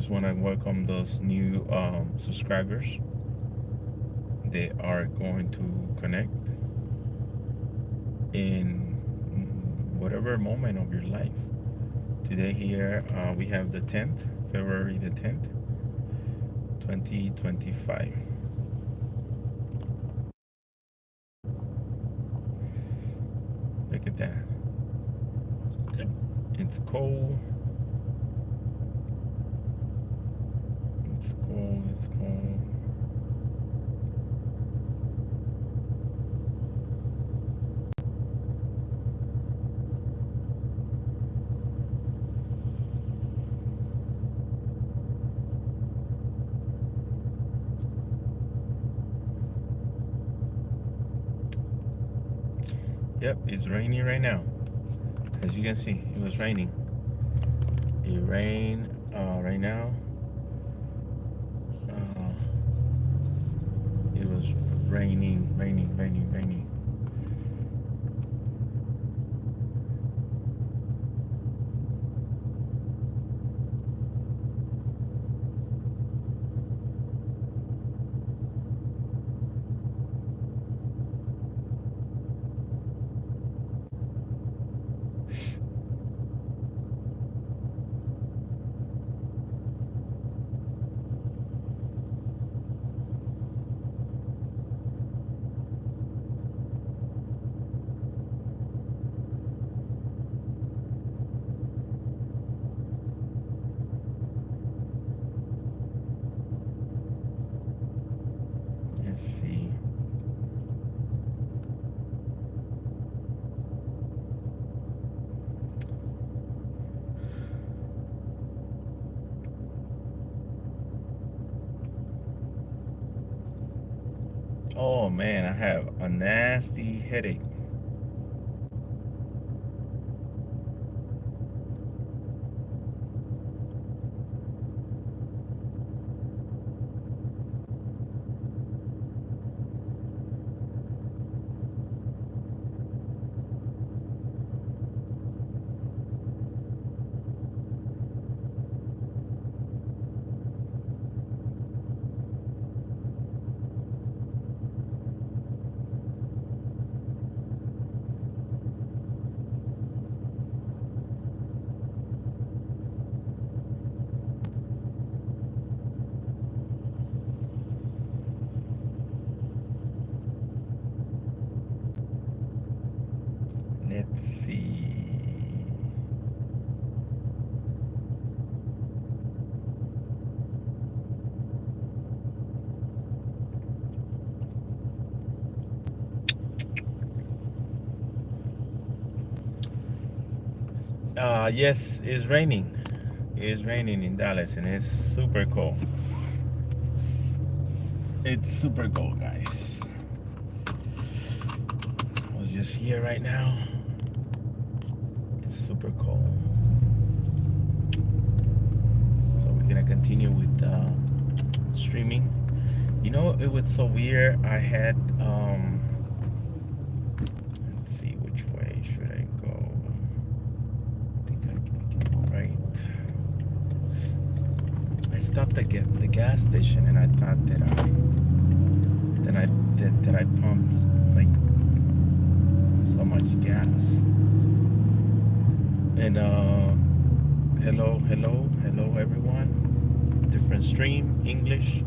just want to welcome those new subscribers. They are going to connect in whatever moment of your life. Today here we have the 10th, February the 10th, 2025. Look at that. It's cold. It's cold. It's cold. Yep, it's raining right now. As you can see, it was raining. It rained right now. Uh, it was raining. Let's see. Oh man, I have a nasty headache. Let's see. Yes, it's raining. It's raining in Dallas and it's super cold. It's super cold, guys. I was just here right now. It's super cold. So we're gonna continue with streaming. You know, it was so weird. I had let's see, which way should I go? I think I can go right. I stopped at the gas station and I thought that I pumped like so much gas. And hello everyone. Different stream, English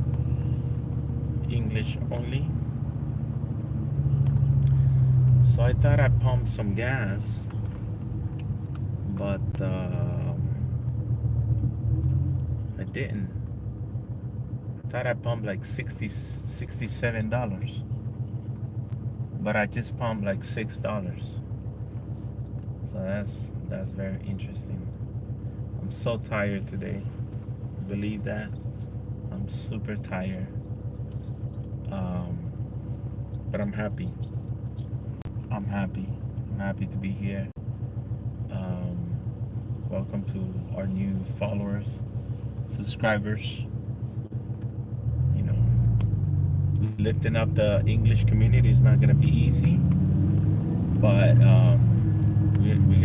only. So I thought I pumped some gas, but I didn't. I thought I pumped like $67, but I just pumped like $6. So that's very interesting. I'm so tired today. Believe that? I'm super tired. But I'm happy. I'm happy to be here. Welcome to our new followers, subscribers. You know, lifting up the English community is not gonna be easy, but we